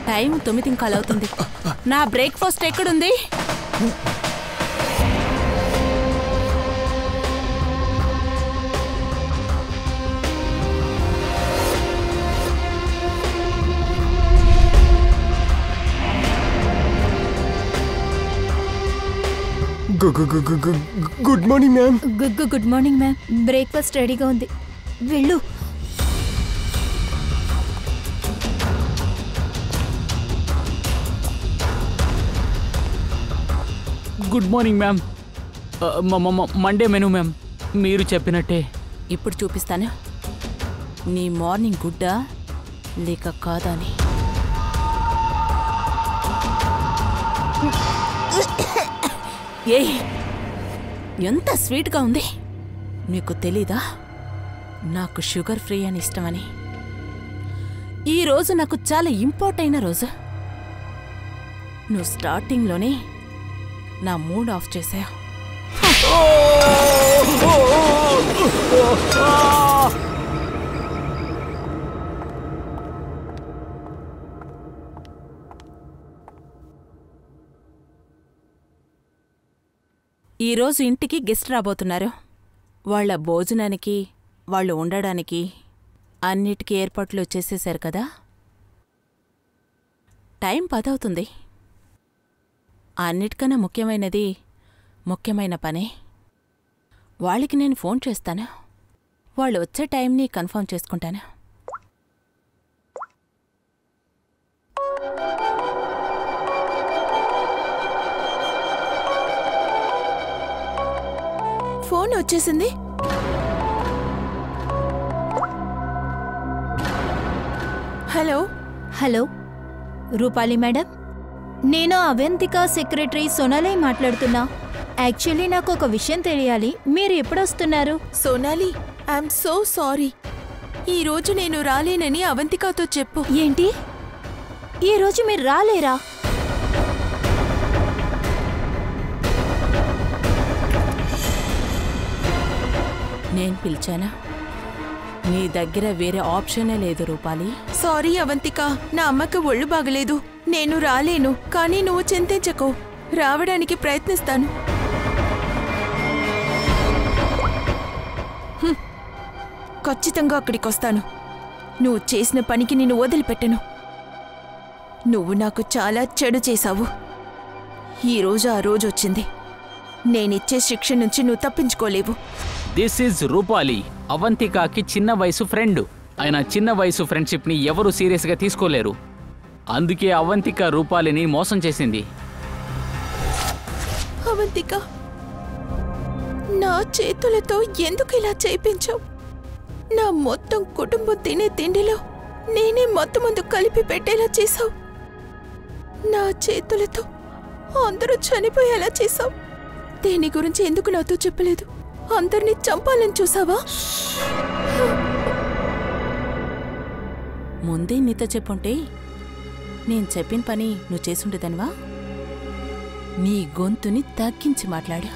Time 9 అవుతుంది. నా breakfast ఎక్కడుంది? Good morning ma'am. Good morning ma'am. Breakfast రెడీగా ఉంది, వెళ్ళు. Good morning ma'am. Monday menu ma'am, మీరు చెప్పినట్టే. ఇప్పుడు చూపిస్తాను నీ మార్నింగ్ గుడ్డా లేక కాదా అని. ఏయ్, ఎంత స్వీట్గా ఉంది. నీకు తెలీదా నాకు షుగర్ ఫ్రీ అని ఇష్టమని? ఈరోజు నాకు చాలా ఇంపార్టెంట్ అయిన రోజు. నువ్వు స్టార్టింగ్లోనే నా మూడ్ ఆఫ్ చేసావు. ఈరోజు ఇంటికి గెస్ట్ రాబోతున్నారు. వాళ్ళ భోజనానికి, వాళ్ళు ఉండడానికి అన్నిటికీ ఏర్పాట్లు చేసేశారు కదా. టైం 10 అవుతుంది. అన్నిటికన్నా ముఖ్యమైన పనే. వాళ్ళకి నేను ఫోన్ చేస్తాను. వాళ్ళు వచ్చే టైంని కన్ఫర్మ్ చేసుకుంటాను. ఫోన్ వచ్చేసింది. హలో హలో రూపాలి మేడం, నేను అవంతిక సెక్రటరీ సోనాలి మాట్లాడుతున్నా. యాక్చువల్లీ నాకు ఒక విషయం తెలియాలి. మీరు ఎప్పుడొస్తున్నారు? Sonali, I'm so sorry. ఈరోజు నేను రాలేనని అవంతికతో చెప్పు. ఏంటి, ఈరోజు మీరు రాలేరా? నేను పిలిచానా? నీ దగ్గర వేరే ఆప్షనే లేదు రూపాలి. సారీ అవంతిక, నా అమ్మకి ఒళ్ళు బాగలేదు, నేను రాలేను. కానీ నువ్వు చింతించకు, రావడానికి ప్రయత్నిస్తాను. ఖచ్చితంగా అక్కడికొస్తాను. నువ్వు చేసిన పనికి నిన్ను వదిలిపెట్టను. నువ్వు నాకు చాలా చెడు చేశావు. ఈరోజు ఆ రోజు వచ్చింది. నేనిచ్చే శిక్ష నుంచి నువ్వు తప్పించుకోలేవు. దిస్ ఈజ్ రూపాలి, అవంతికాకి చిన్న వయసు ఫ్రెండ్. ఆయన చిన్న వయసు ఫ్రెండ్షిప్ని ఎవరు సీరియస్గా తీసుకోలేరు. అందుకే అవంతిక రూపాలిని మోసం చేసింది. అవంతిక, నా చేతులతో ఎందుకు ఇలా చేయించావు? నా మొత్తం కుటుంబం తినే తిండిలో నేనే మొత్తం ముందు కలిపి పెట్టేలా చేశావు. నా చేతులతో అందరూ చనిపోయేలా చేశావు. దేని గురించి ఎందుకు నాతో చెప్పలేదు? అందరినీ చంపాలని చూసావా? ముందే నీతో చెప్పుంటే నేను చెప్పిన పని నువ్వు చేసుండేదనివా? నీ గొంతుని తగ్గించి మాట్లాడు.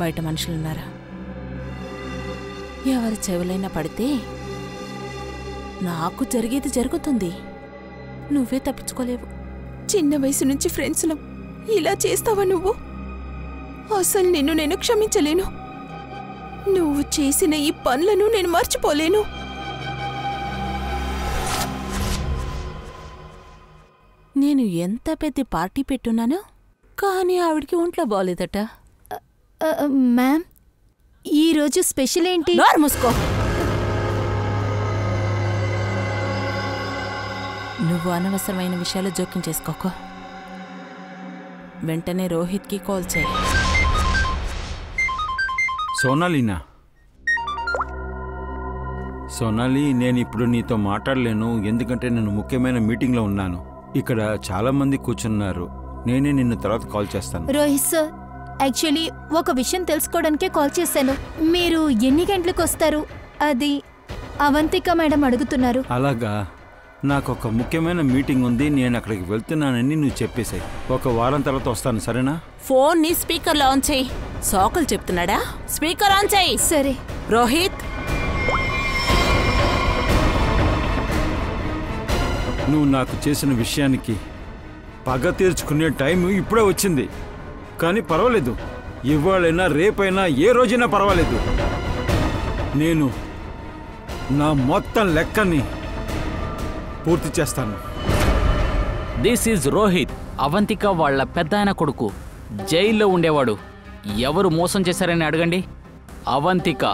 బయట మనుషులున్నారా? ఎవరి చెవులైనా పడితే నాకు జరిగేది జరుగుతుంది. నువ్వే తప్పించుకోలేవు. చిన్న వయసు నుంచి ఫ్రెండ్స్లో ఇలా చేస్తావా నువ్వు? అసలు నిన్ను నేను క్షమించలేను. నువ్వు చేసిన ఈ పనులను నేను మర్చిపోలేను. నేను ఎంత పెద్ద పార్టీ పెట్టున్నానో, కానీ ఆవిడికి ఒంట్లో బాగోలేదట. మ్యామ్, ఈరోజు స్పెషల్ ఏంటి? నోరు మూసుకో. నువ్వు అనవసరమైన విషయాలు జోక్యం చేసుకోకో. వెంటనే రోహిత్కి కాల్ చేయి. సోనాలినా? సోనాలి, నేను ఇప్పుడు నీతో మాట్లాడలేను, ఎందుకంటే నేను ముఖ్యమైన మీటింగ్లో ఉన్నాను. ఇక్కడ చాలా మంది కూర్చున్నారు. నేనే నిన్ను తర్వాత కాల్ చేస్తాను. రోహిత్ సార్, యాక్చువల్లీ ఒక విషయం తెలుసుకోవడానికే కాల్ చేశాను. మీరు ఎన్ని గంటలకు వస్తారు? అది అవంతిక మేడం అడుగుతున్నారు. అలాగా, నాకు ఒక ముఖ్యమైన మీటింగ్ ఉంది, నేను అక్కడికి వెళ్తున్నానని నువ్వు చెప్పేసాయి. ఒక వారం తర్వాత వస్తాను, సరేనా? ఫోన్ ని స్పీకర్లో ఆన్ చేయి. సోకలు చెప్తున్నాడా? స్పీకర్ ఆన్ చేయి. సరే. రోహిత్, నువ్వు నాకు చేసిన విషయానికి పగ తీర్చుకునే టైం ఇప్పుడే వచ్చింది. కానీ పర్వాలేదు, ఇవాళైనా రేపైనా ఏ రోజైనా పర్వాలేదు. నేను నా మొత్తం లెక్కని పూర్తి చేస్తాను. దిస్ ఈజ్ రోహిత్, అవంతిక వాళ్ళ పెద్దాయన కొడుకు. జైల్లో ఉండేవాడు. ఎవరు మోసం చేశారని అడగండి. అవంతిక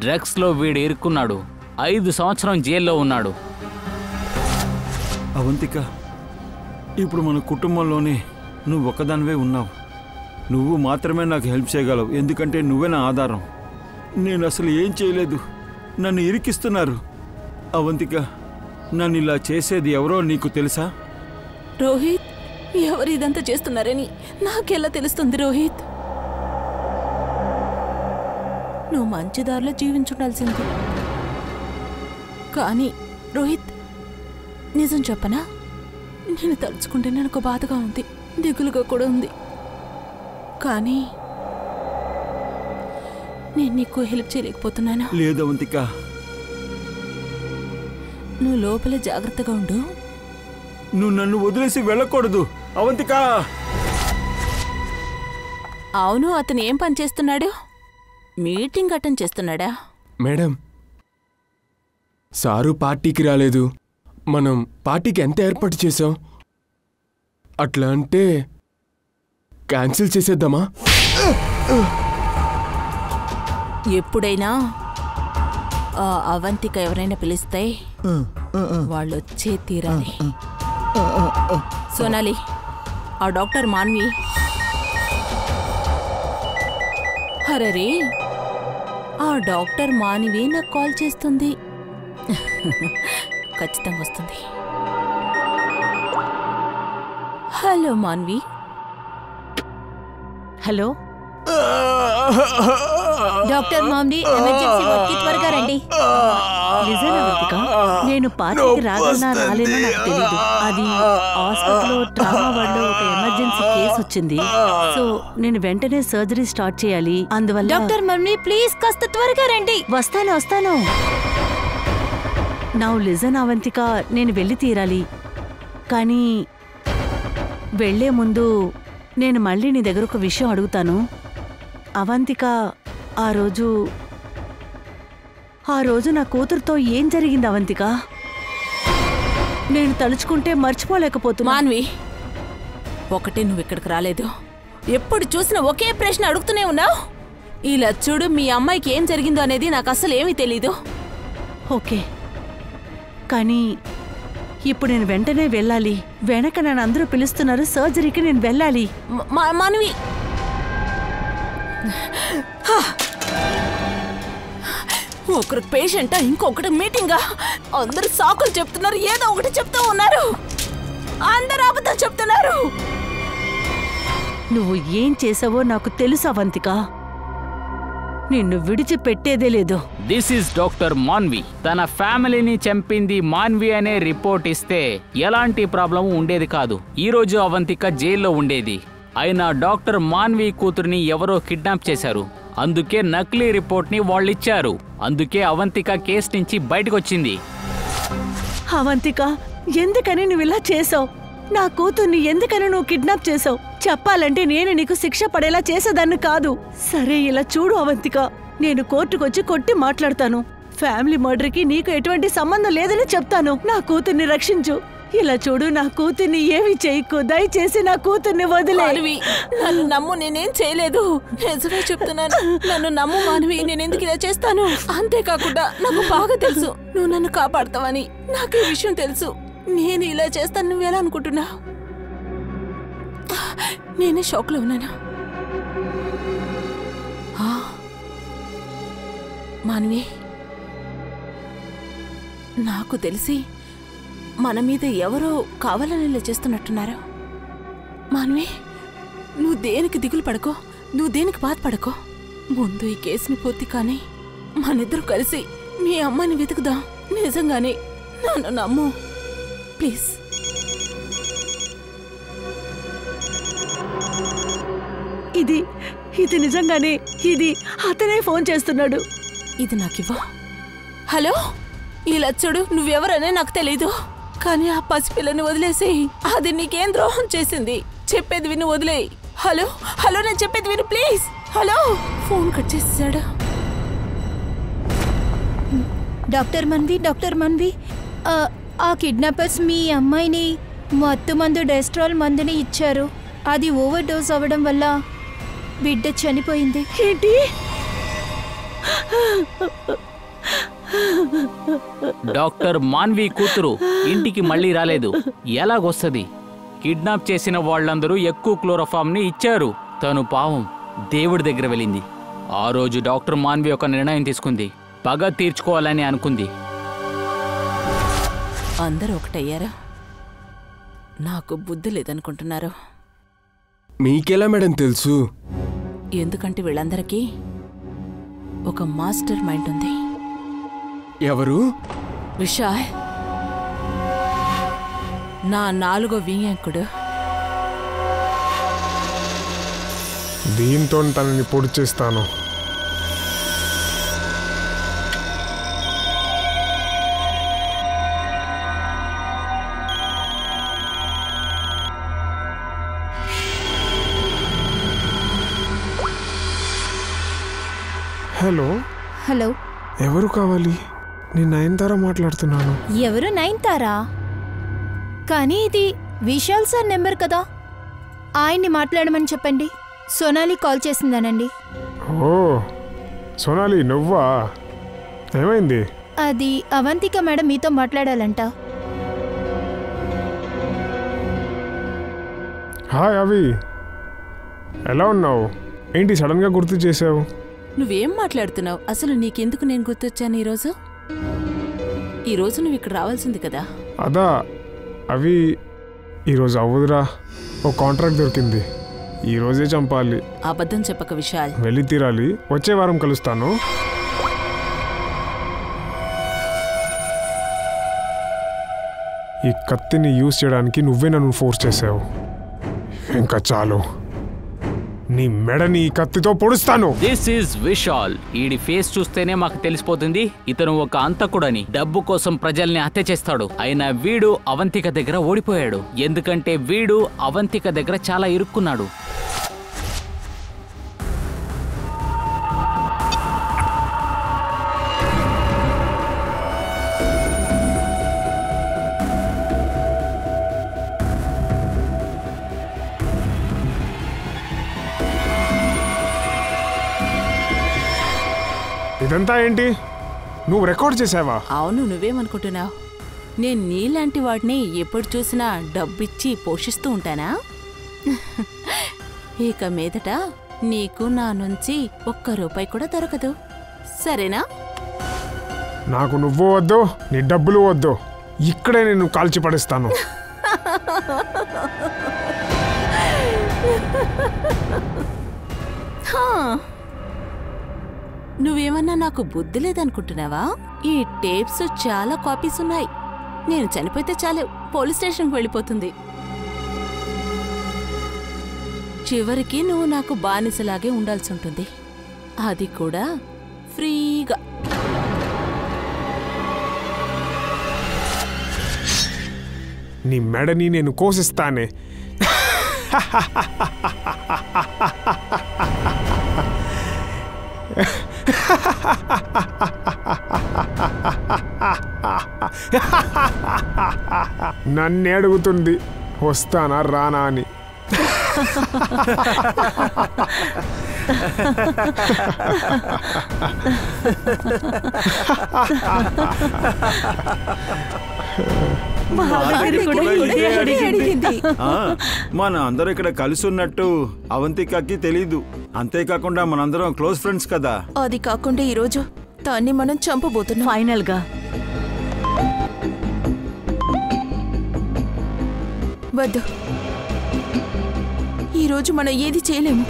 డ్రగ్స్లో వీడు ఇరుక్కున్నాడు. 5 సంవత్సరం జైల్లో ఉన్నాడు. అవంతిక, ఇప్పుడు మన కుటుంబంలోనే నువ్వు ఒక్కదానివే ఉన్నావు. నువ్వు మాత్రమే నాకు హెల్ప్ చేయగలవు, ఎందుకంటే నువ్వే నా ఆధారం. నేను అసలు ఏం చేయలేదు, నన్ను ఇరికిస్తున్నారు. అవంతిక, నన్ను ఇలా చేసేది ఎవరో నీకు తెలుసా? రోహిత్, ఎవరు ఇదంతా చేస్తున్నారని నాకెలా తెలుస్తుంది రోహిత్? నువ్వు మంచి దారిలో జీవించుండాల్సింది. కానీ రోహిత్, నిజం చెప్పనా? నేను తలుచుకుంటే నాకు బాధగా ఉంది, దిగులుగా కూడా ఉంది. కానీ నేను నీకు హెల్ప్ చేయలేకపోతున్నాను. లేదు అవంతిక, నువ్వు లోపల జాగ్రత్తగా ఉండు. నువ్వు నన్ను వదిలేసి వెళ్ళకూడదు అవంతిక. అవును, అతను ఏం పని చేస్తున్నాడు? మీటింగ్ అటెండ్ చేస్తున్నాడా? మేడం, సారు పార్టీకి రాలేదు. మనం పార్టీకి ఎంత ఏర్పాటు చేసాం? అట్లా అంటే క్యాన్సిల్ చేసేద్దామా? ఎప్పుడైనా అవంతిక ఎవరైనా పిలిస్తే వాళ్ళు వచ్చే తీరాలి. సోనాలి, ఆ డాక్టర్ మాన్వి. హరరే, ఆ డాక్టర్ మాన్వి నాకు కాల్ చేస్తుంది. ఖచ్చితంగా వస్తుంది. హలో మాన్వి. హలో డాక్టర్ మామ్ని ఎమర్జెన్సీ వార్డ్కి త్వరగా రండి. నిజానా వర్తిక? నేను పార్టీకి రాగలనా రాలేనో నాకు తెలీదు. అది హాస్పిటల్లో ట్రామా వార్డులో ఒక ఎమర్జెన్సీ కేసు వచ్చింది. సో నేను వెంటనే సర్జరీ స్టార్ట్ చేయాలి. అందువల్ల డాక్టర్ మామ్ని ప్లీజ్ కాస్త త్వరగా రండి. వస్తాను. నా లిజన్ అవంతిక, నేను వెళ్ళి తీరాలి. కానీ వెళ్లే ముందు నేను మళ్ళీ నీ దగ్గర ఒక విషయం అడుగుతాను. అవంతిక, ఆ రోజు నా కూతురుతో ఏం జరిగింది అవంతిక? నేను తలుచుకుంటే మర్చిపోలేకపోతున్నా. మాన్వి, ఒకటే నువ్వు ఇక్కడికి రాలేదు. ఎప్పుడు చూసినా ఒకే ప్రశ్న అడుగుతూనే ఉన్నావు. ఇలా చూడు, మీ అమ్మాయికి ఏం జరిగిందో అనేది నాకు అసలు ఏమీ తెలీదు. ఓకే, కానీ ఇప్పుడు నేను వెంటనే వెళ్ళాలి. వెనక నన్ను అందరూ పిలుస్తున్నారు. సర్జరీకి నేను వెళ్ళాలి. మాన్వి, ఒకరు పేషెంటా, ఇంకొకటి మీటింగా? అందరూ సాకులు చెప్తున్నారు, ఏదో ఒకటి చెప్తూ ఉన్నారు. అందరూ అబద్ధం చెప్తున్నారు. నువ్వు ఏం చేసావో నాకు తెలుసు అవంతిక. నిన్ను విడిచిపెట్టేదే లేదు. This is doctor Manvi. తన ఫ్యామిలీని చంపింది మాన్వి అనే రిపోర్ట్ ఇస్తే ఎలాంటి ప్రాబ్లం ఉండేది కాదు. ఈ రోజు అవంతిక జైల్లో ఉండేది. అయినా డాక్టర్ మాన్వి కూతురిని ఎవరో కిడ్నాప్ చేశారు. అందుకే నకిలీ రిపోర్ట్ ని వాళ్ళిచ్చారు. అందుకే అవంతిక కేసు నుంచి బయటకొచ్చింది. అవంతిక, ఎందుకని నువ్వు ఇలా చేసావు? నా కూతుర్ని ఎందుకని నువ్వు కిడ్నాప్ చేసావు? చెప్పాలంటే నేను నీకు శిక్ష పడేలా చేసేదాన్ని కాదు. సరే, ఇలా చూడు అవంతిక, నేను కోర్టుకొచ్చి కొట్టి మాట్లాడతాను. ఫ్యామిలీ మర్డర్కి నీకు ఎటువంటి సంబంధం లేదని చెప్తాను. నా కూతుర్ని రక్షించు. ఇలా చూడు, నా కూతుర్ని ఏమీ చేయకు. దయచేసి నా కూతుర్ని వదిలే. మానవి, నన్ను నమ్ము, నేనేం చేయలేదు. నిజమే చెప్తున్నాను, నన్ను నమ్ము మానవి. నేనెందుకు ఇలా చేస్తాను? అంతేకాకుండా నాకు బాగా తెలుసు నువ్వు నన్ను కాపాడతావని. నాకు ఈ విషయం తెలుసు. నేను ఇలా చేస్తాను, నువ్వెలా అనుకుంటున్నావు? నేనే షాక్లో ఉన్నాను. మానవి, నాకు తెలిసి మన మీద ఎవరో కావాలని ఇలా చేస్తున్నట్టున్నారు. మానవి, నువ్వు దేనికి దిగులు పడకో, నువ్వు దేనికి బాధపడకో. ముందు ఈ కేసుని పూర్తి కానీ మనిద్దరు కలిసి మీ అమ్మాయిని వెతుకుదాం. నిజంగానే నన్ను నమ్ము ప్లీజ్. ఇది నిజంగానే ఇది అతనే ఫోన్ చేస్తున్నాడు. ఇది నాకివ్వు. హలో, ఇలా చూడు, నువ్వెవరనే నాకు తెలీదు. కానీ ఆ పసిపిల్లని వదిలేసి అది నీకేం ద్రోహం చేసింది? చెప్పేది విను, వదిలేయి. హలో హలో, నేను చెప్పేది విను ప్లీజ్. హలో, ఫోన్ కట్ చేసాడు. డాక్టర్ మన్వి, ఆ కిడ్నాపర్స్ మీ అమ్మాయిని మత్తు మందు డెస్ట్రాల్ మందుని ఇచ్చారు. అది ఓవర్ డోస్ అవ్వడం వల్ల బిడ్డ చనిపోయింది. ఏంటి? డాక్టర్ మాన్వి కూతురు ఇంటికి మళ్ళీ రాలేదు. ఎలాగొస్తుంది? కిడ్నాప్ చేసిన వాళ్ళందరూ ఎక్కువ క్లోరోఫామ్ని ఇచ్చారు. తను పావం దేవుడి దగ్గర వెళ్ళింది. ఆ రోజు డాక్టర్ మాన్వి ఒక నిర్ణయం తీసుకుంది. పగ తీర్చుకోవాలని అనుకుంది. అందరూ ఒకటయ్యారా? నాకు బుద్ధి లేదనుకుంటున్నారు. మీకెలా మేడం తెలుసు? ఎందుకంటే వీళ్ళందరికీ ఒక మాస్టర్ మైండ్ ఉంది. ఎవరు? విశాల్, నా 4వ వియ్యంకుడు. దీంతో తనని పొడి చేస్తాను. హలో, ఎవరు కావాలి? నేను నయనతార మాట్లాడుతున్నాను. ఎవరు నయనతారా? కానీ ఇది విశాల్ సార్ నెంబర్ కదా. ఆయన్ని మాట్లాడమని చెప్పండి. సోనాలి కాల్ చేసిందానండి. ఓ సోనాలి, నువ్వా? ఏమైంది? అది అవంతిక మేడం మీతో మాట్లాడాలంట. హాయ్ అవి, ఎలా ఉన్నావు? ఏంటి సడన్గా గుర్తు చేసావు? నువ్వేం మాట్లాడుతున్నావు? అసలు నీకెందుకు నేను గుర్తొచ్చాను ఈరోజు? ఈరోజు నువ్వు ఇక్కడ రావాల్సింది కదా. అదా అవి, ఈరోజు అవ్వదురా. ఓ కాంట్రాక్ట్ దొరికింది, ఈరోజే చంపాలి. అబద్ధం చెప్పక విశాల్. వెళ్ళి తీరాలి. వచ్చే వారం కలుస్తాను. ఈ కత్తిని యూజ్ చేయడానికి నువ్వే నన్ను ఫోర్స్ చేసావు. ఇంకా చాలు, నీ మెడని ఈ కత్తితో పొడుస్తాను. This is Vishal. ఈడి ఫేస్ చూస్తేనే మాకు తెలిసిపోతుంది ఇతను ఒక అంతకుడని. డబ్బు కోసం ప్రజల్ని హత్య చేస్తాడు. అయినా వీడు అవంతిక దగ్గర ఓడిపోయాడు. ఎందుకంటే వీడు అవంతిక దగ్గర చాలా ఇరుక్కున్నాడు. ఇదంతా ఏంటి? నువ్వు రికార్డ్ చేసావా? అవును, నువ్వేమనుకుంటున్నావు? నేను నీలాంటి వాడిని ఎప్పుడు చూసినా డబ్బిచ్చి పోషిస్తూ ఉంటానా? ఇక మీదట నీకు నా నుంచి ₹1 కూడా దొరకదు, సరేనా? నాకు నువ్వు వద్దు, నీ డబ్బులు వద్దు. ఇక్కడే నేను కాల్చి పడేస్తాను. నువ్వేమన్నా నాకు బుద్ధి లేదనుకుంటున్నావా? ఈ టేప్స్ చాలా కాపీస్ ఉన్నాయి. నేను చనిపోతే చాలు, పోలీస్ స్టేషన్కి వెళ్ళిపోతుంది. చివరికి నువ్వు నాకు బానిసలాగే ఉండాల్సి ఉంటుంది, అది కూడా ఫ్రీగా. నీ మెడని నేను కోసిస్తానే. నన్ను అడుగుతుంది వస్తానా రానా అని. మన అందరూ ఇక్కడ కలిసి ఉన్నట్టు అవంతికకి తెలీదు. అంతేకాకుండా మనందరం క్లోజ్ ఫ్రెండ్స్ కదా. అది కాకుండా ఈరోజు దాన్ని మనం చంపబోతున్నాం. ఫైనల్ గా వద్దు, ఈరోజు మనం ఏది చేయలేము.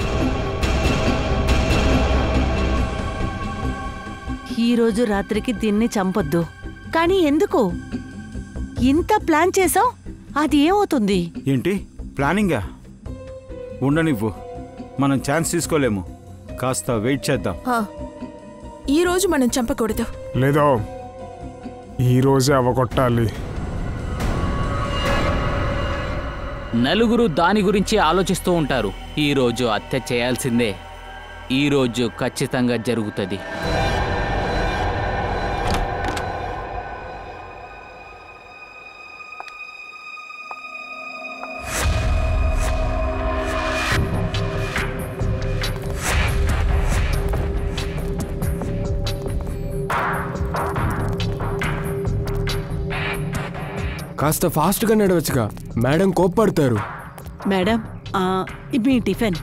ఈ రోజు రాత్రికి దీన్ని చంపొద్దు. కానీ ఎందుకు ఇంత ప్లాన్ చేసావు? అది ఏమవుతుంది? ఏంటి ప్లానింగా? ఉండనివ్వు, మనం ఛాన్స్ తీసుకోలేము. కాస్త వెయిట్ చేద్దాం. ఈరోజు మనం చంపకూడదు. లేదో ఈరోజే అవగొట్టాలి. నలుగురు దాని గురించి ఆలోచిస్తూ ఉంటారు. ఈరోజు హత్య చేయాల్సిందే. ఈరోజు ఖచ్చితంగా జరుగుతుంది. కాస్త ఫాస్ట్గా నడవచ్చుగా, మేడం కోప్పడతారు. మేడం మీ టిఫిన్.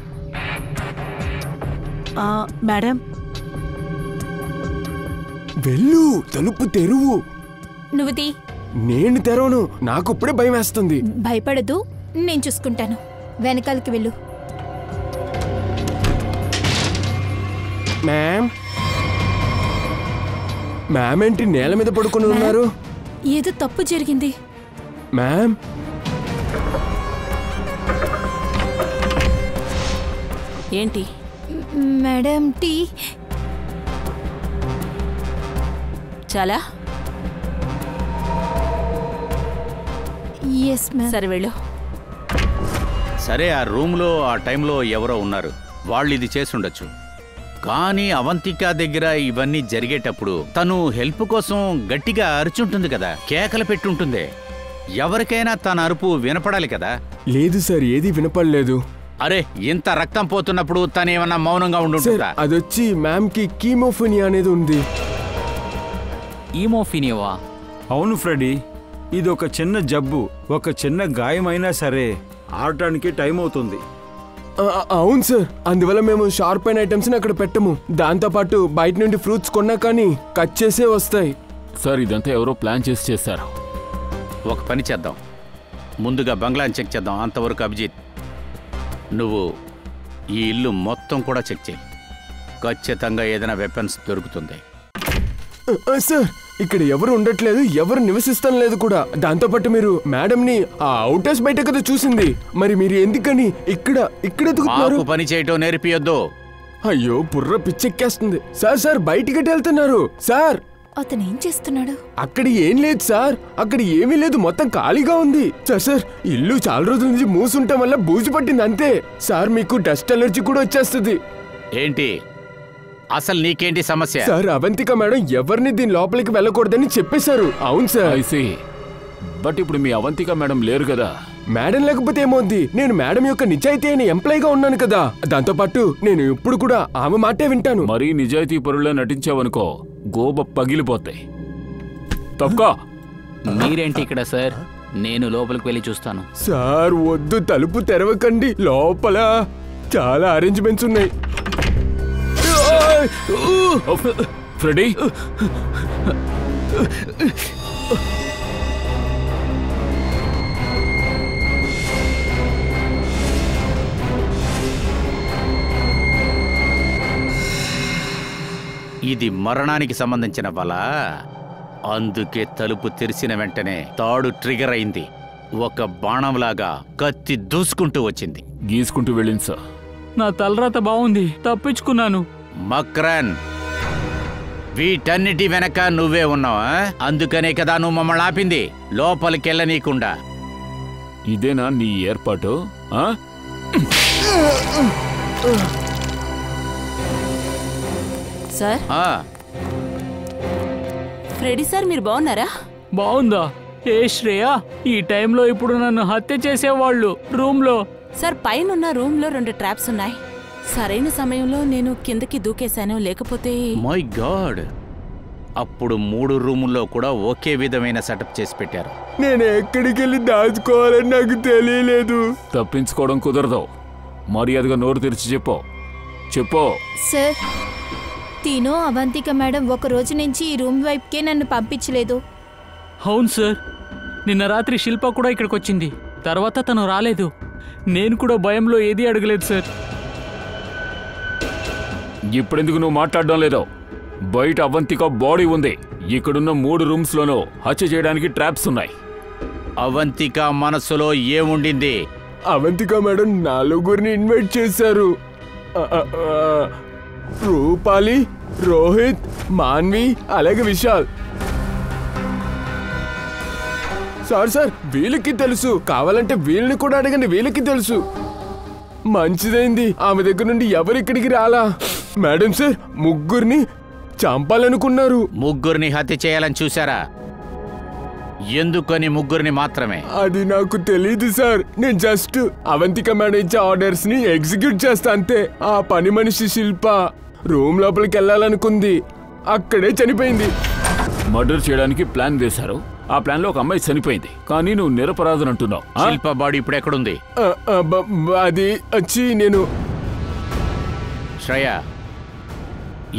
మేడం వెళ్ళు, తలుపు తెరువు. నువ్వు తీ. నేను తెరవను, నాకు ఇప్పుడే భయం వేస్తుంది. భయపడదు, నేను చూసుకుంటాను. వెనకాలకి వెళ్ళు. మ్యామ్ ఏంటి నేల మీద పడుకుని ఉన్నారు? ఏదో తప్పు జరిగింది. మ్యామ్ ఏంటి? Madam tea. చాలా ఎస్ మ్యామ్. సరే వెళ్ళు. సరే, ఆ రూమ్లో ఆ టైంలో ఎవరో ఉన్నారు, వాళ్ళు ఇది చేసుండొచ్చు. కానీ అవంతిక దగ్గర ఇవన్నీ జరిగేటప్పుడు తను హెల్ప్ కోసం గట్టిగా అరుచుంటుంది కదా, కేకలు పెట్టుంటుంది. ఎవరికైనా తన అరుపు వినపడాలి కదా. లేదు సార్, ఏది వినపడలేదు. అరే, ఇంత రక్తం పోతున్నప్పుడు తనేమన్నా మౌనంగా ఉండుంటుందా? అదొచ్చి మ్యామ్ కి కీమోఫోనియా అనేది ఉంది. ఈమోఫీనియా? అవును ఫ్రెడీ, ఇది ఒక చిన్న జబ్బు. ఒక చిన్న గాయమైనా సరే ఆడటానికి టైం అవుతుంది. అవును సార్, అందువల్ల మేము షార్ప్ అయిన ఐటమ్స్ ని అక్కడ పెట్టము. దాంతోపాటు బయట నుండి ఫ్రూట్స్ కొన్నా కానీ కట్ చేసే వస్తాయి. సార్, ఇదంతా ఎవరో ప్లాన్ చేసి చేశారు. ఒక పని చేద్దాం, ముందుగా బంగ్లాని చెక్ చేద్దాం. అంతవరకు అభిజిత్, నువ్వు ఈ ఇల్లు మొత్తం కూడా చెక్ చేయి. ఖచ్చితంగా ఏదైనా వెపన్స్ దొరుకుతుంది. సార్, ఇక్కడ ఎవరు ఉండట్లేదు, ఎవరు నివసిస్తాం లేదు కూడా. దాంతోపాటు మీరు మేడం ని ఆ అవుట్ హౌస్ బయట కదా చూసింది. మరి మీరు ఎందుకని ఇక్కడ పని చేయటం నేర్పియొద్దు. అయ్యో, బుర్ర పిచ్చెక్కేస్తుంది. సార్ బయటికి వెళ్తున్నారు సార్. అతను ఏం చేస్తున్నాడు? అక్కడ ఏం లేదు సార్, అక్కడ ఏమీ లేదు, మొత్తం ఖాళీగా ఉంది. సార్ ఇల్లు చాలా రోజుల నుంచి మూసుంటం వల్ల బూజు పట్టింది అంతే. సార్ మీకు డస్ట్ అలర్జీ కూడా వచ్చేస్తుంది. ఏంటి అసలు నీకేంటి సమస్య? సార్, అవంతిక మేడం ఎవరిని దీని లోపలికి వెళ్ళకూడదని చెప్పేశారు. అవును సార్. బట్ ఇప్పుడు మీ అవంతిక మేడం లేరు కదా. మేడం లేకపోతే ఏమవుద్ది? నేను మేడం యొక్క నిజాయితీ అయిన ఎంప్లాయీగా ఉన్నాను కదా. దాంతోపాటు నేను ఇప్పుడు కూడా ఆమె మాటే వింటాను. మరీ నిజాయితీ పరుల్లో నటించావనుకో, గోబ పగిలిపోతాయి. తప్పకా. మీరేంటి ఇక్కడ సార్? నేను లోపలికి వెళ్ళి చూస్తాను. సార్ వద్దు, తలుపు తెరవకండి. లోపల చాలా అరేంజ్మెంట్స్ ఉన్నాయి. ఫ్రెడీ, ఇది మరణానికి సంబంధించిన వల. అందుకే తలుపు తెరిచిన వెంటనే తాడు ట్రిగర్ అయింది. ఒక బాణంలాగా కత్తి దూసుకుంటూ వచ్చింది. గీసుకుంటూ వెళ్ళింది సార్. నా తలరాత బాగుంది, తప్పించుకున్నాను. మక్రన్, వీటన్నిటి వెనక నువ్వే ఉన్నావా? అందుకనే కదా నువ్వు మమ్మల్ని ఆపింది, లోపలికెళ్ళనీకుండా. ఇదేనా నీ ఏర్పాటు? సార్, ఫ్రెడీ సార్, మీరు బాగున్నారా? బాగుందా? ఏ శ్రేయ, ఈ టైంలో ఇప్పుడు నన్ను హత్య చేసేవాళ్ళు రూమ్లో. సార్, పైనున్న రూమ్లో 2 ట్రాప్స్ ఉన్నాయి. సరైన సమయంలో నేను కిందకి దూకేశాను, లేకపోతే... మై గాడ్, అప్పుడు 3 రూముల్లో కూడా ఒకే విధమైన సెటప్ చేసి పెట్టారు. నేను ఎక్కడికి వెళ్ళి దాచుకోవాలని నాకు తెలియలేదు. తప్పించుకోవడం కుదరదు. మర్యాదగా నోరు తెరిచి చెప్పో. సార్, తిను అవంతిక మేడం ఒక రోజు నుంచి ఈ రూమ్ వైపుకే నన్ను పంపించలేదు. అవును సార్, నిన్న రాత్రి శిల్ప కూడా ఇక్కడికి వచ్చింది. తర్వాత తను రాలేదు. నేను కూడా భయంలో ఏదీ అడగలేదు సార్. ఇప్పుడెందుకు నువ్వు మాట్లాడడం లేదో? బయట అవంతిక బాడీ ఉంది. ఇక్కడున్న 3 రూమ్స్లోనూ హత్య చేయడానికి ట్రాప్స్ ఉన్నాయి. అవంతిక మనసులో ఏముండింది? అవంతిక మేడం 4గురిని ఇన్వైట్ చేశారు. రూపాలి, రోహిత్, మాన్వి, అలాగే విశాల్. సార్ వీళ్ళకి తెలుసు, కావాలంటే వీళ్ళని కూడా అడగండి, వీళ్ళకి తెలుసు. మంచిదైంది ఆమె దగ్గర నుండి ఎవరిక్కడికి రాలా. మేడం సార్ ముగ్గురిని చంపాలనుకున్నారు. ముగ్గురిని హత్య చేయాలని చూసారా? ఎందుకని ముగ్గురిని మాత్రమే? అది నాకు తెలీదు సార్. నేను జస్ట్ అవంతిక మేడం ఇచ్చే ఆర్డర్స్ ని ఎగ్జిక్యూట్ చేస్తా అంతే. ఆ పని మనిషి శిల్ప రూమ్ లోపలికి వెళ్ళాలనుకుంది, అక్కడే చనిపోయింది. మర్డర్ చేయడానికి ప్లాన్ వేశారు. ఆ ప్లాన్ లో ఒక అమ్మాయి చనిపోయింది, కానీ నువ్వు నిరపరాధం అంటున్నావు. శిల్ప బాడీ ఇప్పుడు ఎక్కడుంది? అది వచ్చి నేను శ్రేయ,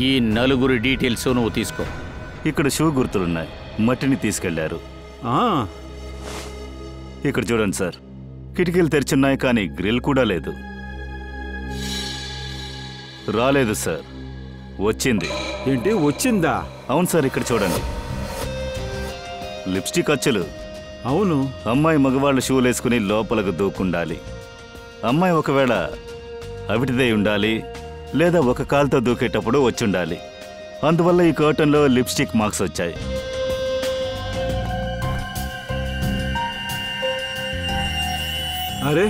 ఈ నలుగురి డీటెయిల్స్ నువ్వు తీసుకో. ఇక్కడ షూ గుర్తులున్నాయి, మట్టిని తీసుకెళ్లారు. ఇక్కడ చూడండి సార్, కిటికీలు తెరిచున్నాయి కానీ గ్రిల్ కూడా లేదు. రాలేదు సార్, వచ్చింది. ఏంటి వచ్చిందా? అవును సార్, ఇక్కడ చూడండి, లిప్స్టిక్ అచ్చులు. అవును, అమ్మాయి మగవాళ్ళ షూలు వేసుకుని లోపలకు దూకుండాలి. అమ్మాయి ఒకవేళ అవిటిదై ఉండాలి, లేదా ఒక కాలుతో దూకేటప్పుడు వచ్చుండాలి. అందువల్ల ఈ కర్టన్లో లిప్స్టిక్ మార్క్స్ వచ్చాయి. అరే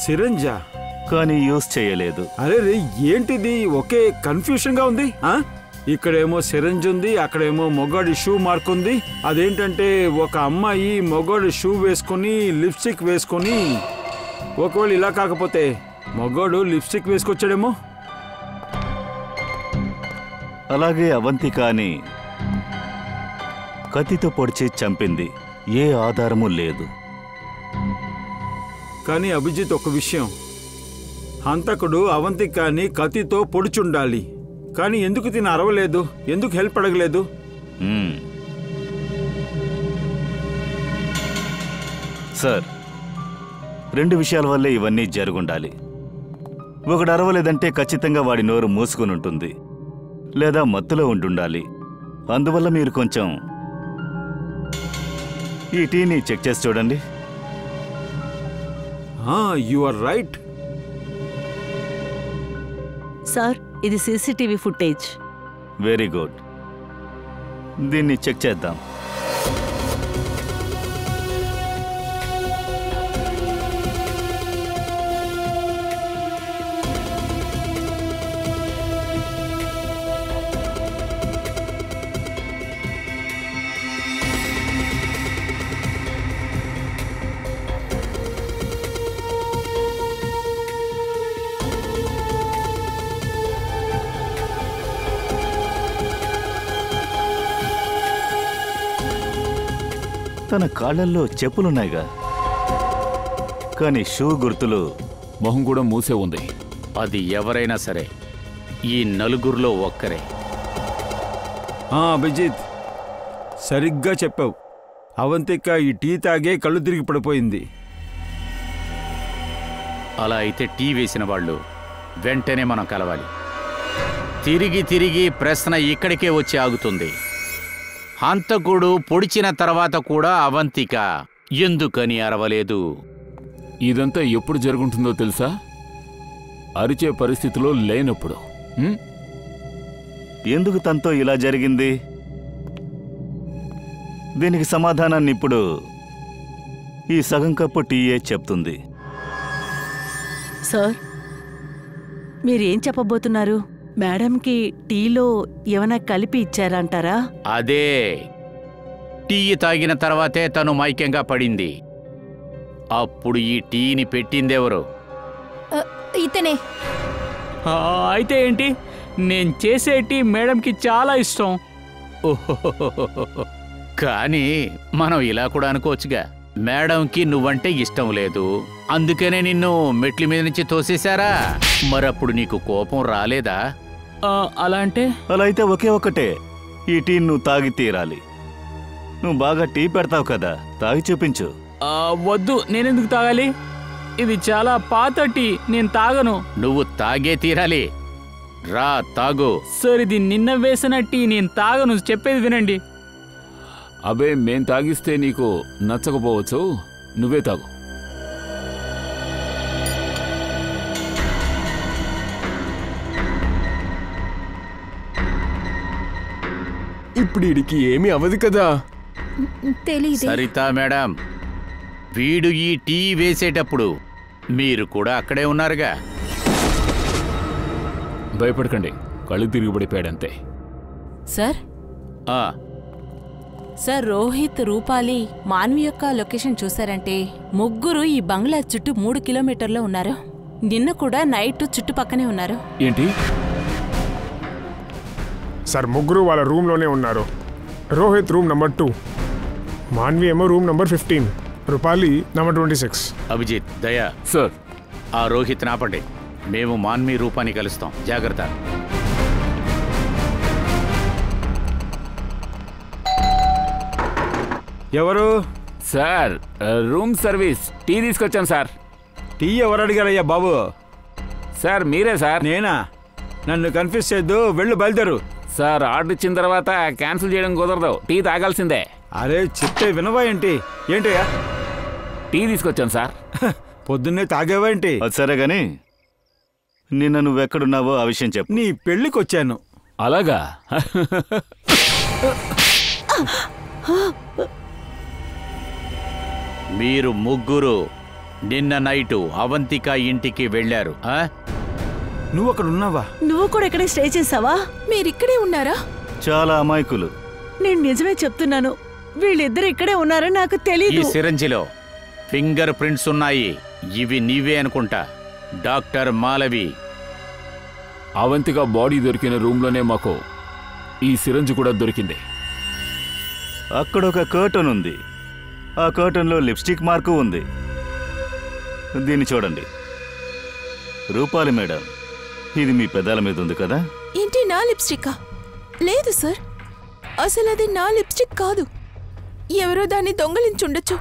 సిరంజా, కానీ యూస్ చేయలేదు. అరే రే, ఏంటిది? ఒకే కన్ఫ్యూషన్ గా ఉంది. ఇక్కడేమో సిరంజ్ ఉంది, అక్కడేమో మొగాడి షూ మార్క్ ఉంది. అదేంటంటే ఒక అమ్మాయి మొగాడి షూ వేసుకొని లిప్స్టిక్ వేసుకొని, ఒకవేళ ఇలా కాకపోతే మొగాడు లిప్స్టిక్ వేసుకొచ్చాడేమో. అలాగే అవంతికాని కత్తితో పొడిచి చంపింది, ఏ ఆధారము లేదు. కానీ అభిజిత్, ఒక విషయం, హంతకుడు అవంతికాని కత్తితో పొడుచుండాలి. కానీ ఎందుకు తిన అరవలేదు? ఎందుకు హెల్ప్ అడగలేదు? సార్, 2 విషయాల వల్లే ఇవన్నీ జరుగుండాలి. ఒకడు అరవలేదంటే ఖచ్చితంగా వాడి నోరు మూసుకుని ఉంటుంది, లేదా మత్తులో ఉండుండాలి. అందువల్ల మీరు కొంచెం ఈ టీని చెక్ చేసి చూడండి. యు ఆర్ రైట్ సార్, ఇది సీసీటీవీ ఫుటేజ్. వెరీ గుడ్, దీన్ని చెక్ చేద్దాం. తన కాళ్ళల్లో చెప్పులున్నాయిగా, కానీ షూ గుర్తులు. మొహం కూడా మూసే ఉంది. అది ఎవరైనా సరే ఈ నలుగురిలో ఒక్కరే. అభిజిత్, సరిగ్గా చెప్పావు. అవంతిక ఈ టీ తాగే కళ్ళు తిరిగి పడిపోయింది. అలా అయితే టీ వేసిన వాళ్ళు వెంటనే మనం కలవాలి. తిరిగి తిరిగి ప్రశ్న ఇక్కడికే వచ్చి ఆగుతుంది. హంతకుడు పొడిచిన తర్వాత కూడా అవంతిక ఎందుకని అరవలేదు? ఇదంతా ఎప్పుడు జరుగుతుందో తెలుసా? అరిచే పరిస్థితిలో లేనప్పుడు. ఎందుకు తనతో ఇలా జరిగింది? దీనికి సమాధానాన్ని ఇప్పుడు ఈ సగం కప్పు టీయే చెప్తుంది. సార్, మీరేం చెప్పబోతున్నారు? మేడంకి టీలో ఏమైనా కలిపి ఇచ్చారంటారా? అదే, టీ తాగిన తర్వాతే తను మైకంగా పడింది. అప్పుడు ఈ టీని పెట్టిందెవరు? ఇతనే. అయితే ఏంటి? నేను చేసే టీ మేడంకి చాలా ఇష్టం. కానీ మనం ఇలా కూడా అనుకోవచ్చుగా, మేడంకి నువ్వంటే ఇష్టం లేదు, అందుకనే నిన్ను మెట్ల మీద నుంచి తోసేశారా? మరప్పుడు నీకు కోపం రాలేదా? అలా అంటే? అలా అయితే ఒకే ఒక్కటే, ఈ టీ నువ్వు తాగి తీరాలి. నువ్వు బాగా టీ పెడతావు కదా, తాగి చూపించు. వద్దు, నేనెందుకు తాగాలి? ఇది చాలా పాత టీ, నేను తాగను. నువ్వు తాగే తీరాలి. రా, తాగు. సార్, ఇది నిన్న వేసిన టీ, నేను తాగను. చెప్పేది వినండి. అబే, మేం తాగిస్తే నీకు నచ్చకపోవచ్చు, నువ్వే తాగు. ఇప్పుడు ఇడికి ఏమీ అవ్వదు కదా. తెలీదు. సరితా మేడం, వీడు ఈ టీ వేసేటప్పుడు మీరు కూడా అక్కడే ఉన్నారుగా. భయపడకండి, కళ్ళు తిరిగి పడిపోయాడంతే. సార్ ఆ, సార్, రోహిత్, రూపాలి, మాన్వి యొక్క లొకేషన్ చూసారంటే ముగ్గురు ఈ బంగ్లా చుట్టూ 3 కిలోమీటర్లో ఉన్నారు. నిన్న కూడా నైట్ చుట్టుపక్కనే ఉన్నారు. ఏంటి? సార్ ముగ్గురు వాళ్ళ రూమ్లోనే ఉన్నారు. రోహిత్ రూమ్ నంబర్ 2, మాన్వి ఏమో room number 15, Rupali number 26. Abhijit, Daya, sir, ఆ రోహిత్ నాపండి. మేము మాన్వి రూపాన్ని కలుస్తాం. జాగ్రత్త. ఎవరు? సార్, రూమ్ సర్వీస్ టీ తీసుకొచ్చాను సార్. టీ ఎవరు అడిగారయ్యా బాబు? సార్ మీరే సార్. నేనా? నన్ను కన్ఫ్యూజ్ చేయొద్దు, వెళ్ళు, బయలుదేరు. సార్, ఆర్డర్ ఇచ్చిన తర్వాత క్యాన్సిల్ చేయడం కుదరదు, టీ తాగాల్సిందే. అరే చెప్తే వినవా ఏంటి? ఏంటయ్యా? టీ తీసుకొచ్చాను సార్. పొద్దున్నే తాగేవా ఏంటి? అది సరే గాని నిన్న నువ్వెక్కడున్నావో ఆ విషయం చెప్పు. నీ పెళ్ళికి వచ్చాను. అలాగా? మీరు ముగ్గురు నిన్న నైటు అవంతిక ఇంటికి వెళ్ళారు. నువ్వు అక్కడ ఉన్నావా? నువ్వు కూడా ఇక్కడే స్టే చేసావా? మీరిక్కడే ఉన్నారా? చాలా అమాయకులు. నేను నిజమే చెప్తున్నాను, వీళ్ళిద్దరు ఇక్కడే ఉన్నారని నాకు ఈ తెలీదు. సిరంజిలో ఫింగర్ ప్రింట్స్ ఉన్నాయి. ఇవి నీవే అనుకుంటా. డాక్టర్ మాలవి, అవంతిక బాడీ దొరికిన రూమ్లోనే మాకు ఈ సిరంజి కూడా దొరికింది. అక్కడ ఒక కర్టన్ ఉంది. ఆ కర్టన్లో లిప్స్టిక్ మార్కు ఉంది. దీన్ని చూడండి. రూపాలి మేడం, ఇది మీ పెదాల మీద ఉంది కదా? ఏంటి, నా లిప్స్టిక్కా? లేదు సార్, అసలు అది నా లిప్స్టిక్ కాదు. ఎవరో దాన్ని దొంగలించుండొచ్చు.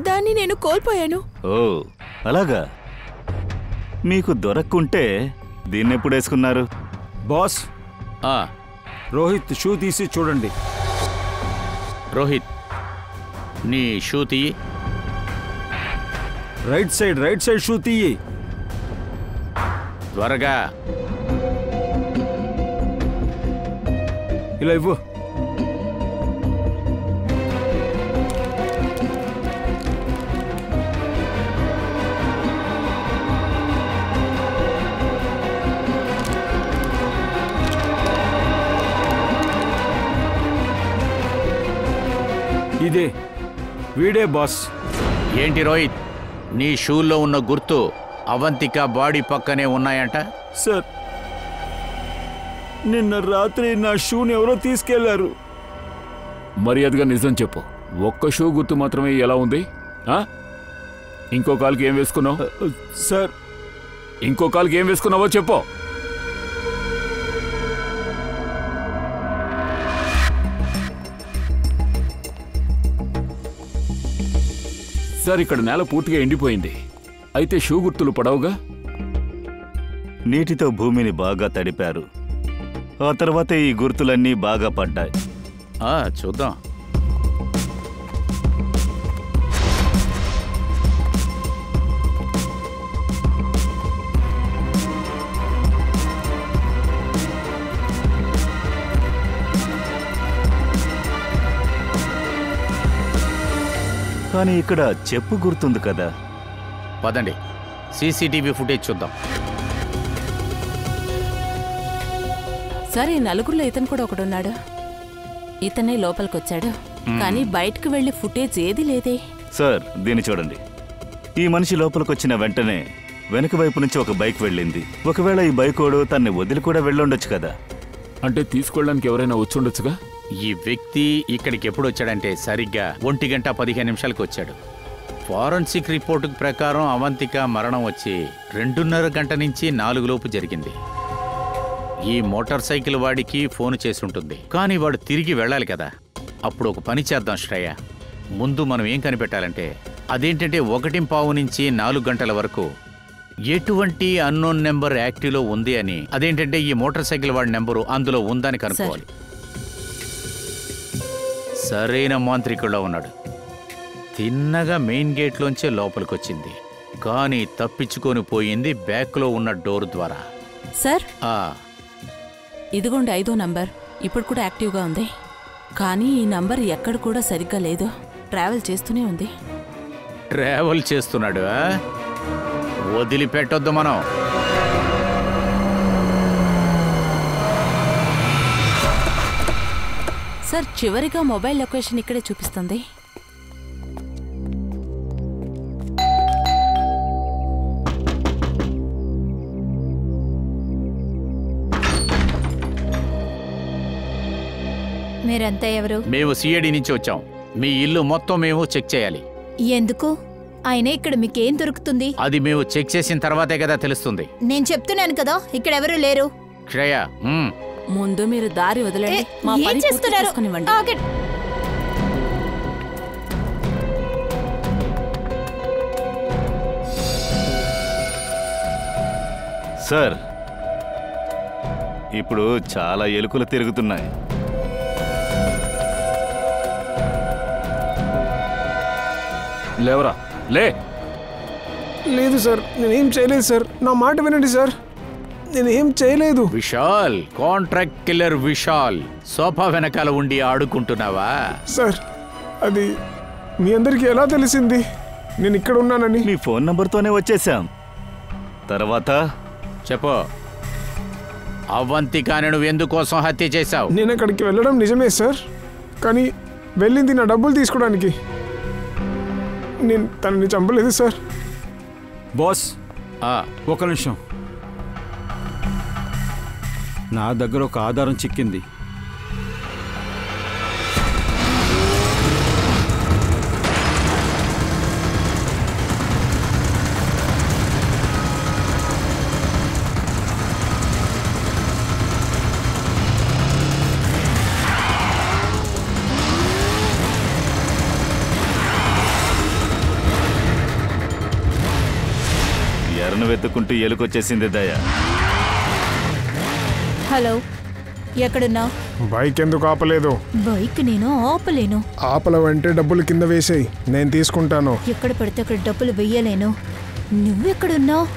దాన్ని నేను కోల్పోయాను. ఓ అలాగా? మీకు దొరక్కుంటే దీన్నెప్పుడు వేసుకున్నారు? బాస్, ఆ, రోహిత్ షూ తీసి చూడండి. రోహిత్, నీ షూ తీయి. రైట్ సైడ్ షూ తీయి. త్వరగా. ఇలా ఇవ్వు. ఇదే, వీడే బాస్. ఏంటి రోహిత్, నీ షూల్లో ఉన్న గుర్తు అవంతిక బాడీ పక్కనే ఉన్నాయంట. సార్, నిన్న రాత్రి నా షూని ఎవరో తీసుకెళ్లారు. మర్యాదగా నిజం చెప్పు. ఒక్క షూ గుర్తు మాత్రమే ఎలా ఉంది? ఇంకో కాలుకి ఏం వేసుకున్నావు? సార్, ఇంకో కాలుకి ఏం వేసుకున్నావో చెప్పు. సార్, ఇక్కడ నేల పూర్తిగా ఎండిపోయింది. అయితే షూ గుర్తులు పడవుగా? నీటితో భూమిని బాగా తడిపారు. ఆ తర్వాత ఈ గుర్తులన్నీ బాగా పడ్డాయి. చూద్దాం. కానీ ఇక్కడ చెప్పు గుర్తుంది కదా? పదండి, సీసీటీవీ ఫుటేజ్ చూద్దాం. సరే, నలుగురిలో ఇతను కూడా ఒకడున్నాడు. ఇతనే లోపలికొచ్చాడు, కానీ బయటకు వెళ్లి ఫుటేజ్ ఏది లేదే. సార్, దీన్ని చూడండి. ఈ మనిషి లోపలికొచ్చిన వెంటనే వెనక వైపు నుంచి ఒక బైక్ వెళ్ళింది. ఒకవేళ ఈ బైకోడు తన్ని వదిలి కూడా వెళ్ళుండొచ్చు కదా? అంటే తీసుకెళ్ళడానికి ఎవరైనా వచ్చుండొచ్చుగా? ఈ వ్యక్తి ఇక్కడికి ఎప్పుడు వచ్చాడంటే సరిగ్గా 1:15 వచ్చాడు. ఫారెన్సిక్ రిపోర్టు ప్రకారం అవంతిక మరణం వచ్చి 2:30 గంట నుంచి 4 లోపు జరిగింది. ఈ మోటార్ సైకిల్ వాడికి ఫోన్ చేసి ఉంటుంది, కానీ వాడు తిరిగి వెళ్ళాలి కదా. అప్పుడు ఒక పని చేద్దాం శ్రేయ, ముందు మనం ఏం కనిపెట్టాలంటే అదేంటంటే 1:15 నుంచి 4 గంటల వరకు ఎటువంటి అన్నోన్ నెంబర్ యాక్టివ్లో ఉంది అని. అదేంటంటే ఈ మోటార్ సైకిల్ వాడి నెంబరు అందులో ఉందని కనుక్కోవాలి. సరైన మాంత్రికుల్లో ఉన్నాడు. తిన్నగా మెయిన్ గేట్లోంచే లోపలికొచ్చింది, కానీ తప్పించుకొని పోయింది బ్యాక్లో ఉన్న డోర్ ద్వారా. సార్, ఇదిగోండి 5వ నంబర్. ఇప్పుడు కూడా యాక్టివ్గా ఉంది, కానీ ఈ నంబర్ ఎక్కడ కూడా సరిగ్గా లేదు. ట్రావెల్ చేస్తూనే ఉంది. ట్రావెల్ చేస్తున్నాడు. వదిలిపెట్టొద్దు మనం. సార్, చివరిగా మొబైల్ లొకేషన్ ఇక్కడే చూపిస్తుంది. మీరంతా ఎవరు? మేము సిఐడి నుంచి వచ్చాం. మీ ఇల్లు మొత్తం మేము చెక్ చేయాలి. ఎందుకు? అయినా ఇక్కడ మీకేం దొరుకుతుంది? అది మేము చెక్ చేసిన తర్వాతే కదా తెలుస్తుంది. నేను చెప్తున్నాను కదా, ఇక్కడ ఎవరు లేరు. శ్రేయ, ముందు మీరు దారి వదలండి. మా ఏం పని పూర్తి చేస్తున్నారు? చేసుకునివ్వండి. ఆగండి. సార్, ఇప్పుడు చాలా ఎలుకలు తిరుగుతున్నాయి. లేవరా, లే. లేదు సార్, నేనేం చేయలేదు సార్. నా మాట వినండి సార్, నేనేం చేయలేదు. Vishal, contract killer Vishal, sofa వెనకాల ఉండి ఆడుకుంటున్నావా? సార్, అది మీ అందరికీ ఎలా తెలిసింది నేను ఇక్కడ ఉన్నానని? మీ ఫోన్ నంబర్తోనే వచ్చేసాం. తర్వాత చెప్పు, అవంతికాని నువ్వు ఎందుకోసం హత్య చేశావు? నేను అక్కడికి వెళ్ళడం నిజమే సార్, కానీ వెళ్ళింది నా డబ్బులు తీసుకోవడానికి. నేను తనని చంపలేదు సార్. బాస్, ఒక నిమిషం. నా దగ్గర ఒక ఆధారం చిక్కింది. ఎర్రను వెతుక్కుంటూ ఎలుకొచ్చేసింది దయ. హలో, ఎక్కడున్నా? బైక్ ఎందుకు ఆపలేదు? బైక్ నేను ఆపలేను. ఆపలవంటే డబ్బులు కింద వేసేయి, నేను తీసుకుంటాను. ఎక్కడ పడితే అక్కడ డబ్బులు వెయ్యలేను. నువ్వెక్కడున్నావు?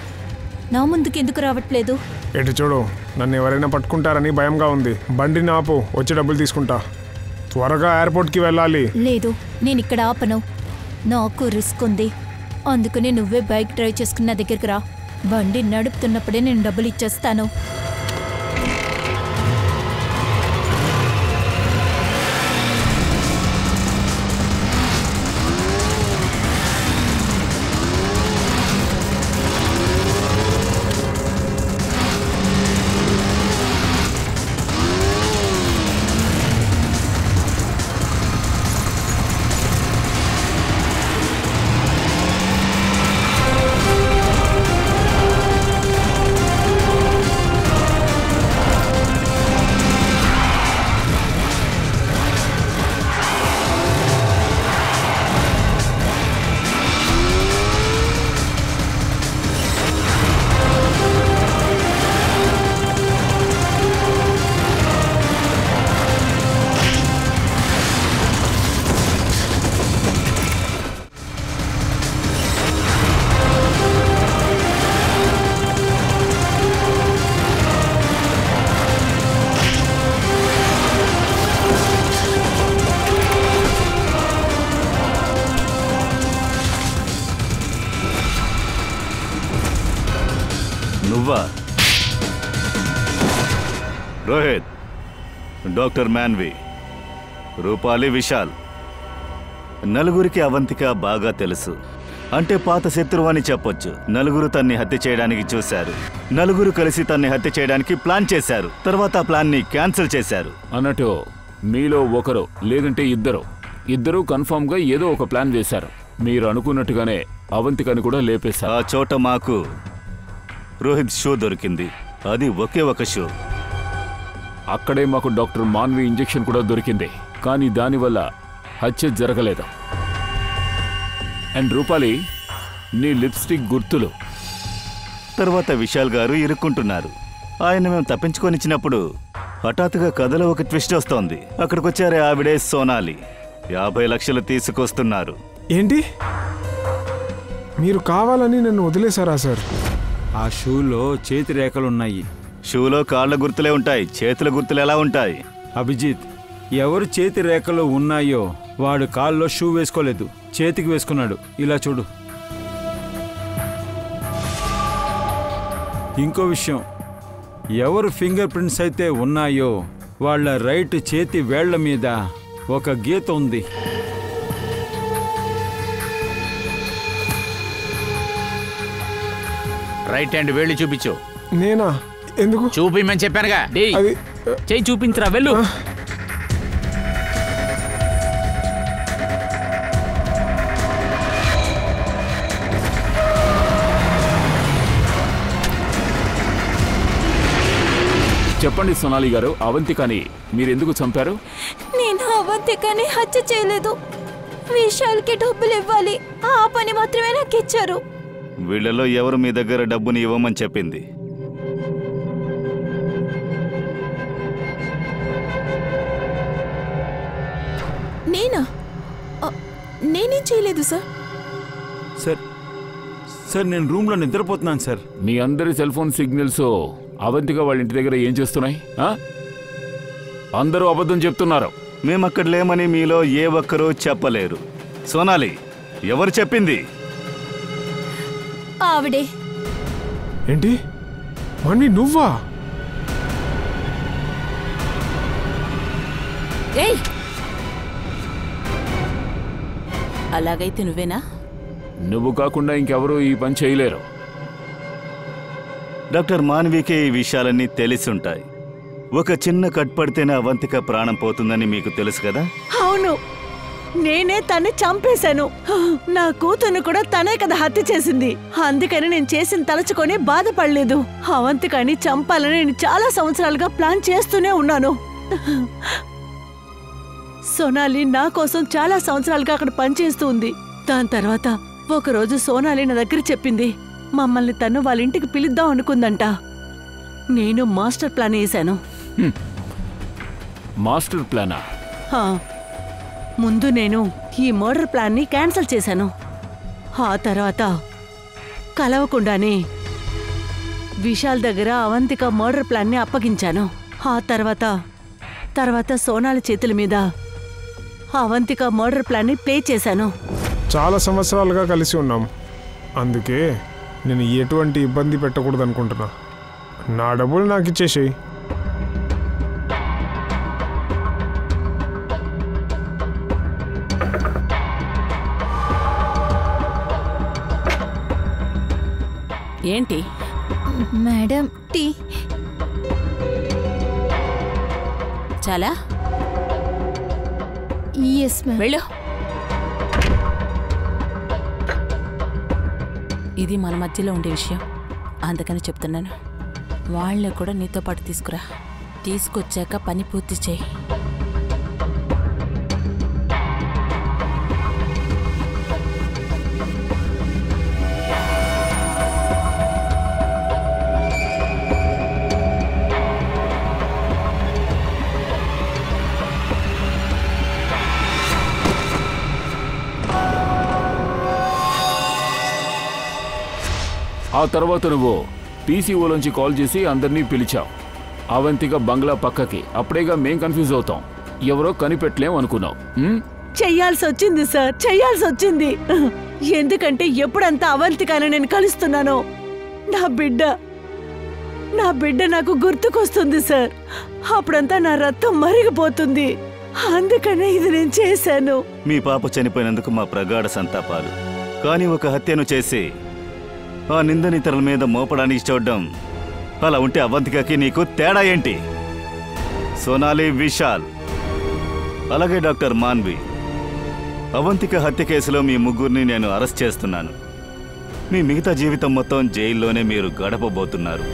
నా ముందుకు ఎందుకు రావట్లేదు? ఎటు చూడు, నన్ను ఎవరైనా పట్టుకుంటారని భయంగా ఉంది. బండిని ఆపు, వచ్చి డబ్బులు తీసుకుంటా. త్వరగా ఎయిర్పోర్ట్కి వెళ్ళాలి. లేదు, నేను ఇక్కడ ఆపను. నాకు రిస్క్ ఉంది. అందుకని నువ్వే బైక్ డ్రైవ్ చేసుకుని నా దగ్గరికి రా. బండి నడుపుతున్నప్పుడే నేను డబ్బులు ఇచ్చేస్తాను. నువ్వా? రోహిత్, డాక్టర్ మాన్వి, రూపాలి, విశాల్, నలుగురికి అవంతిక బాగా తెలుసు. అంటే పాత శత్రువు అని చెప్పొచ్చు. నలుగురు తన్ని హత్య చేయడానికి చూశారు. నలుగురు కలిసి తన్ని హత్య చేయడానికి ప్లాన్ చేశారు. తర్వాత ఆ ప్లాన్ని క్యాన్సిల్ చేశారు. అన్నట్టు మీలో ఒకరు లేదంటే ఇద్దరు కన్ఫర్మ్గా ఏదో ఒక ప్లాన్ వేశారు. మీరు అనుకున్నట్టుగానే అవంతికని కూడా లేపేశారు. ఆ చోట మాకు రోహిత్ షూ దొరికింది. అది ఒకే ఒక షూ. అక్కడే మాకు డాక్టర్ మాన్వి ఇంజెక్షన్ కూడా దొరికింది. కానీ దానివల్ల హత్య జరగలేదు. అండ్ రూపాలి, నీ లిప్స్టిక్ గుర్తులు. తర్వాత విశాల్ గారు ఇరుక్కుంటున్నారు. ఆయన మేము తప్పించుకొనిచ్చినప్పుడు హఠాత్తుగా కథలో ఒక ట్విస్ట్ వస్తోంది. అక్కడికొచ్చారే ఆవిడే సోనాలి. 50 లక్షలు తీసుకొస్తున్నారు. ఏంటి? మీరు కావాలని నన్ను వదిలేశారా సార్? ఆ షూలో చేతి రేఖలున్నాయి. షూలో కాళ్ళ గుర్తులే ఉంటాయి, చేతుల గుర్తులు ఎలా ఉంటాయి? అభిజిత్, ఎవరు చేతి రేఖలో ఉన్నాయో వాడు కాల్లో షూ వేసుకోలేదు, చేతికి వేసుకున్నాడు. ఇలా చూడు. ఇంకో విషయం, ఎవరు ఫింగర్ ప్రింట్స్ అయితే ఉన్నాయో వాళ్ళ రైట్ చేతి వేళ్ల మీద ఒక గీత ఉంది. రైట్ హ్యాండ్ వేళ్ళు చూపించు. నేనా? ఎందుకు? చూపిమని చెప్పానుగా. చెయ్యి చూపించరా, వెళ్ళు. చెప్పండి సోనాలి గారు, అవంతికని మీరెందుకు చంపారు? నేను అవంతికని హత్య చేయలేదు. విశాల్కి డబ్బులు ఇవ్వాలి, ఆ పని మాత్రమే నాకు ఇచ్చారు. వీళ్ళలో ఎవరు మీ దగ్గర డబ్బుని ఇవ్వమని చెప్పింది? నేనా? నేనేం చేయలేదు సార్. సార్ నేను రూమ్లో నిద్రపోతున్నాను సార్. మీ అందరి సెల్ ఫోన్ సిగ్నల్స్ అవంతిక వాళ్ళ ఇంటి దగ్గర ఏం చేస్తున్నాయి? అందరూ అబద్ధం చెప్తున్నారు. మేమక్కడ లేమని మీలో ఏ ఒక్కరూ చెప్పలేరు. సోనాలి, ఎవరు చెప్పింది? ఆవిడే. ఏంటి మణి, నువ్వా? ఏయ్, అలాగైతే నువ్వేనా? నువ్వు కాకుండా ఇంకెవరూ ఈ పని చేయలేరు. డాక్టర్ మాన్వికే ఈ విషయాలన్నీ తెలిసుంటాయి. ఒక చిన్న కట్ పడితేనే అవంతిక ప్రాణం పోతుందని మీకు తెలుసు కదా? అవును, నేనే తన్ని చంపేశాను. నా కూతుర్ని కూడా తనే కదా హత్య చేసింది. అందుకని నేను చేసిన తలుచుకొని బాధపడలేదు. అవంతికని చంపాలని నేను చాలా సంవత్సరాలుగా ప్లాన్ చేస్తూనే ఉన్నాను. సోనాలి నా కోసం చాలా సంవత్సరాలుగా అక్కడ పనిచేస్తూ ఉంది. దాని తర్వాత ఒకరోజు సోనాలి నా దగ్గర చెప్పింది, మమ్మల్ని తను వాళ్ళ ఇంటికి పిలుద్దాం అనుకుందంట. నేను మాస్టర్ ప్లాన్ వేశాను. మాస్టర్ ప్లానా? ముందు నేను ఈ మర్డర్ ప్లాన్ని క్యాన్సిల్ చేశాను. ఆ తర్వాత కలవకుండానే విశాల్ దగ్గర అవంతిక మర్డర్ ప్లాన్ని అప్పగించాను. ఆ తర్వాత సోనాలి చేతుల మీద అవంతిక మర్డర్ ప్లాన్ని ప్లే చేశాను. చాలా సంవత్సరాలుగా కలిసి ఉన్నాం, అందుకే నేను ఎటువంటి ఇబ్బంది పెట్టకూడదు అనుకుంటున్నా. నా డబ్బులు నాకు ఇచ్చేసేయి. ఏంటి మేడం? టీ. చాలా ఎస్ మ్యామ్. వెళ్ళు. ఇది మన మధ్యలో ఉండే విషయం, అందుకని చెప్తున్నాను. వాళ్ళని కూడా నీతో పాటు తీసుకురా. తీసుకొచ్చాక పని పూర్తి చేయి. ఆ తర్వాత నువ్వు పీసీఓలోంచి కాల్ చేసి అందరినీ పిలిచావు. అవంతిక బంగ్లా పక్కకి. అప్పుడేగా మేం కన్ఫ్యూజ్ అవుతాం, ఎవరో కనిపెట్టలేం అనుకున్నావు. చెయ్యాల్సి వచ్చింది సార్, చెయ్యాల్సి వచ్చింది. ఎందుకంటే ఎప్పుడంతా అవంతికని నేను కలుస్తున్నానో నా బిడ్డ నాకు గుర్తుకొస్తుంది సార్. అప్పుడంతా నా రక్తం మరిగిపోతుంది. అందుకనే ఇది నేను చేశాను. మీ పాప చనిపోయినందుకు మా ప్రగాఢ సంతాపాలు. కానీ ఒక హత్యను చేసి ఆ నిందనితరుల మీద మోపడానికి చూడడం, అలా ఉంటే అవంతికకి నీకు తేడా ఏంటి? సోనాలి, విశాల్, అలాగే డాక్టర్ మాన్వి, అవంతిక హత్య కేసులో మీ ముగ్గురిని నేను అరెస్ట్ చేస్తున్నాను. మీ మిగతా జీవితం మొత్తం జైల్లోనే మీరు గడపబోతున్నారు.